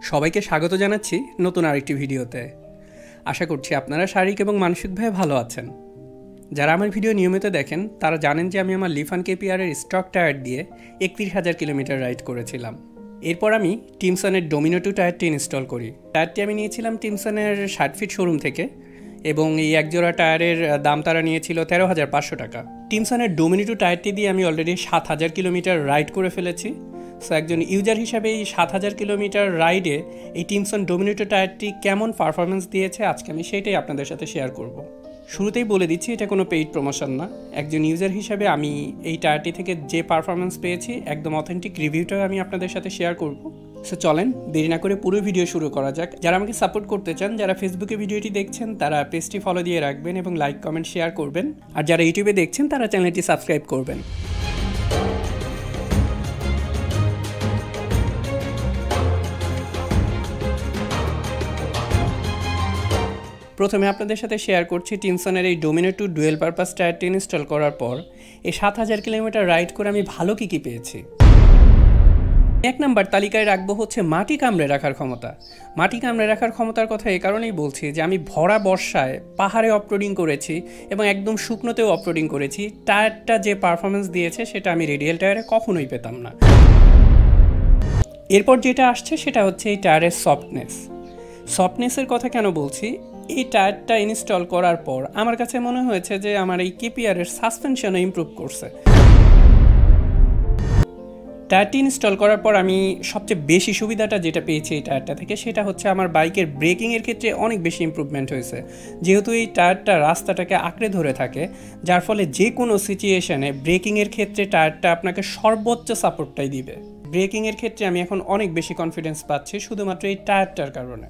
সবাইকে স্বাগত জানাচ্ছি নতুন আরেকটি ভিডিওতে। আশা করছি আপনারা শারীরিক এবং মানসিকভাবে ভালো আছেন। যারা আমার ভিডিও নিয়মিত দেখেন তারা জানেন যে আমি আমার লিফান কেপিআরের স্টক টায়ার দিয়ে 31,000 কিলোমিটার রাইড করেছিলাম। এরপর আমি টিমসনের ডোমিনো 2 টায়ারটি ইনস্টল করি। টায়ারটি আমি নিয়েছিলাম টিমসনের 60 ফিট শোরুম থেকে এবং এই একজোড়া টায়ারের দাম তারা নিয়েছিল 13,500 টাকা। টিমসনের ডোমিনো 2 টায়ারটি দিয়ে আমি অলরেডি 7,000 কিলোমিটার রাইড করে ফেলেছি। সো একজন ইউজার হিসাবে এই 7,000 কিলোমিটার রাইডে এই টিমসন ডোমিনো 2 টায়ারটি কেমন পারফরমেন্স দিয়েছে আজকে আমি সেটাই আপনাদের সাথে শেয়ার করব। শুরুতেই বলে দিচ্ছি এটা কোনো পেইড প্রমোশন না। একজন ইউজার হিসাবে আমি এই টায়ারটি থেকে যে পারফরমেন্স পেয়েছি একদম অথেন্টিক রিভিউটাও আমি আপনাদের সাথে শেয়ার করব। সো চলেন দেরি না করে পুরো ভিডিও শুরু করা যাক। যারা আমাকে সাপোর্ট করতে চান, যারা ফেসবুকে ভিডিওটি দেখছেন তারা পেজটি ফলো দিয়ে রাখবেন এবং লাইক কমেন্ট শেয়ার করবেন, আর যারা ইউটিউবে দেখছেন তারা চ্যানেলটি সাবস্ক্রাইব করবেন। প্রথমে আপনাদের সাথে শেয়ার করছি টিমসনের এই ডোমিনো 2 ডুয়েল পারপাস টায়ারটি ইনস্টল করার পর এই 7,000 কিলোমিটার রাইড করে আমি ভালো কী পেয়েছি। এক নাম্বার তালিকায় রাখবো হচ্ছে মাটি কামড়ে রাখার ক্ষমতা। মাটি কামড়ে রাখার ক্ষমতার কথা এই কারণেই বলছি যে আমি ভরা বর্ষায় পাহাড়ে অফরোডিং করেছি এবং একদম শুকনোতেও অফরোডিং করেছি। টায়ারটা যে পারফরমেন্স দিয়েছে সেটা আমি রেডিয়াল টায়ারে কখনোই পেতাম না। এরপর যেটা আসছে সেটা হচ্ছে এই টায়ারের সফটনেসের কথা কেন বলছি, এই টায়ারটা ইনস্টল করার পর আমার কাছে মনে হয়েছে যে আমার এই কেপিআরের সাসপেনশনও ইমপ্রুভ করছে। টায়ারটি ইনস্টল করার পর আমি সবচেয়ে বেশি সুবিধাটা যেটা পেয়েছি এই টায়ারটা থেকে সেটা হচ্ছে আমার বাইকের ব্রেকিংয়ের ক্ষেত্রে অনেক বেশি ইমপ্রুভমেন্ট হয়েছে। যেহেতু এই টায়ারটা রাস্তাটাকে আঁকড়ে ধরে থাকে, যার ফলে যে কোনো সিচুয়েশনে ব্রেকিংয়ের ক্ষেত্রে টায়ারটা আপনাকে সর্বোচ্চ সাপোর্টটাই দিবে। ব্রেকিংয়ের ক্ষেত্রে আমি এখন অনেক বেশি কনফিডেন্স পাচ্ছি শুধুমাত্র এই টায়ারটার কারণে।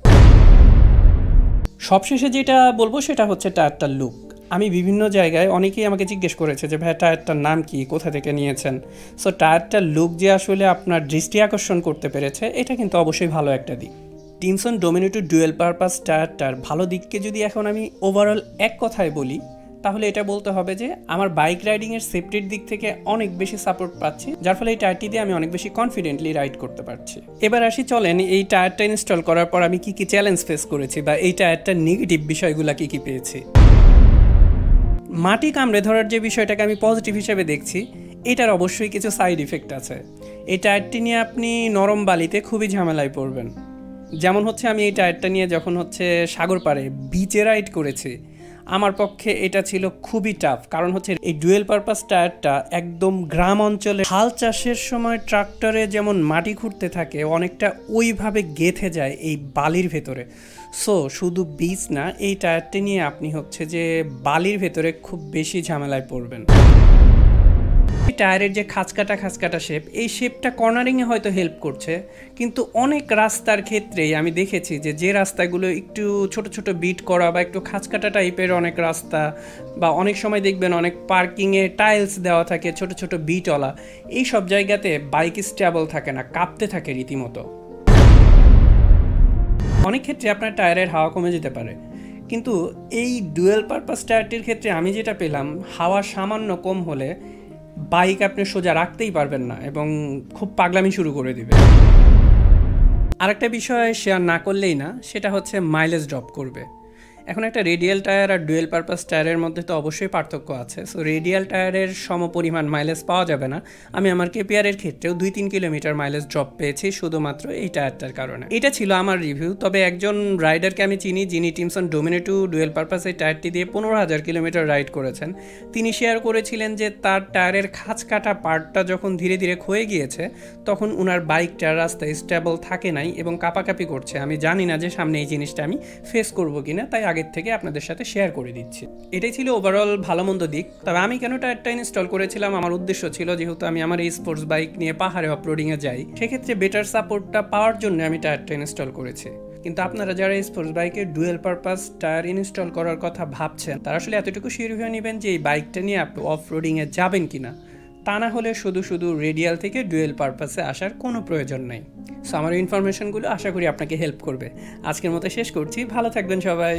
সবশেষে যেটা বলবো সেটা হচ্ছে টায়ারটার লুক। আমি বিভিন্ন জায়গায় অনেকেই আমাকে জিজ্ঞেস করেছে যে ভাই টায়ারটার নাম কি, কোথা থেকে নিয়েছেন। সো টায়ারটার লুক যে আসলে আপনার দৃষ্টি আকর্ষণ করতে পেরেছে এটা কিন্তু অবশ্যই ভালো একটা দিক। টিমসন ডোমিনো 2 ডুয়েল পারপাস টায়ারটার ভালো দিককে যদি এখন আমি ওভারঅল এক কথায় বলি তাহলে এটা বলতে হবে যে আমার বাইক রাইডিংয়ের সেফটির দিক থেকে অনেক বেশি সাপোর্ট পাচ্ছি, যার ফলে এই টায়ারটি দিয়ে আমি অনেক বেশি কনফিডেন্টলি রাইড করতে পারছি। এবার আসি চলেন এই টায়ারটা ইনস্টল করার পর আমি কী চ্যালেঞ্জ ফেস করেছি বা এই টায়ারটার নেগেটিভ বিষয়গুলো কী পেয়েছি। মাটি কামড়ে ধরার যে বিষয়টাকে আমি পজিটিভ হিসেবে দেখছি, এটার অবশ্যই কিছু সাইড ইফেক্ট আছে। এই টায়ারটি নিয়ে আপনি নরম বালিতে খুবই ঝামেলায় পড়বেন। যেমন হচ্ছে আমি এই টায়ারটা নিয়ে যখন হচ্ছে সাগর পাড়ে বিচে রাইড করেছি, আমার পক্ষে এটা ছিল খুবই টাফ। কারণ হচ্ছে এই ডুয়েল পারপাস টায়ারটা একদম গ্রাম অঞ্চলে হাল চাষের সময় ট্রাক্টরে যেমন মাটি খুঁড়তে থাকে অনেকটা ওইভাবে গেঁথে যায় এই বালির ভেতরে। সো শুধু বীজ না, এই টায়ারটি নিয়ে আপনি হচ্ছে যে বালির ভেতরে খুব বেশি ঝামেলায় পড়বেন। টায়ারের যে খাঁচকাটা শেপ, এই শেপটা কর্নারিংয়ে হয়তো হেল্প করছে, কিন্তু অনেক রাস্তার ক্ষেত্রেই আমি দেখেছি যে রাস্তাগুলো একটু ছোট ছোট বিট করা বা একটু খাঁচকাটা টাইপের অনেক রাস্তা, বা অনেক সময় দেখবেন অনেক পার্কিংয়ে টাইলস দেওয়া থাকে ছোট ছোট বিটওয়ালা, এই সব জায়গাতে বাইক স্টেবল থাকে না, কাঁপতে থাকে রীতিমতো। অনেক ক্ষেত্রে আপনার টায়ারের হাওয়া কমে যেতে পারে, কিন্তু এই ডুয়েল পারপাস টায়ারটির ক্ষেত্রে আমি যেটা পেলাম, হাওয়া সামান্য কম হলে বাইক আপনি সোজা রাখতেই পারবেন না এবং খুব পাগলামি শুরু করে দিবে। আরেকটা বিষয় শেয়ার না করলেই না, সেটা হচ্ছে মাইলেজ ড্রপ করবে। এখন একটা রেডিয়াল টায়ার আর ডুয়েল পারপাস টায়ারের মধ্যে তো অবশ্যই পার্থক্য আছে। সো রেডিয়াল টায়ারের সমপরিমাণ মাইলেজ পাওয়া যাবে না। আমি আমার কেপিআরের ক্ষেত্রেও 2-3 কিলোমিটার মাইলেজ ড্রপ পেয়েছি শুধুমাত্র এই টায়ারটার কারণে। এটা ছিল আমার রিভিউ। তবে একজন রাইডারকে আমি চিনি যিনি টিমসন ডোমিনো 2 ডুয়েল পারপাস এই টায়ারটি দিয়ে 15,000 কিলোমিটার রাইড করেছেন। তিনি শেয়ার করেছিলেন যে তার টায়ারের খাঁচ কাটা পার্টটা যখন ধীরে ধীরে ক্ষয়ে গিয়েছে তখন উনার বাইকটা রাস্তায় স্টেবল থাকে নাই এবং কাঁপাকাঁপি করছে। আমি জানি না যে সামনে এই জিনিসটা আমি ফেস করবো কিনা, তাই আগের থেকে আপনাদের সাথে শেয়ার করে দিচ্ছি। এটাই ছিল ওভারঅল ভালো মন্দ দিক। তবে আমি কেন টায়ারটা ইনস্টল করেছিলাম, আমার উদ্দেশ্য ছিল যেহেতু আমি আমার এই স্পোর্টস বাইক নিয়ে পাহাড়ে অফরোডিংয়ে যাই, সেক্ষেত্রে বেটার সাপোর্টটা পাওয়ার জন্য আমি টায়ারটা ইনস্টল করেছি। কিন্তু আপনারা যারা স্পোর্টস বাইকে ডুয়েল পারপাস টায়ার ইনস্টল করার কথা ভাবছেন তারা আসলে এতটুকু শিওর হয়ে নেবেন যে এই বাইকটা নিয়ে আপনি অফরোডিংয়ে যাবেন কিনা। তা না হলে শুধু শুধু রেডিয়াল থেকে ডুয়েল পারপাসে আসার কোনো প্রয়োজন নেই। সো আমার ইনফরমেশনগুলো আশা করি আপনাকে হেল্প করবে। আজকের মতো শেষ করছি, ভালো থাকবেন সবাই।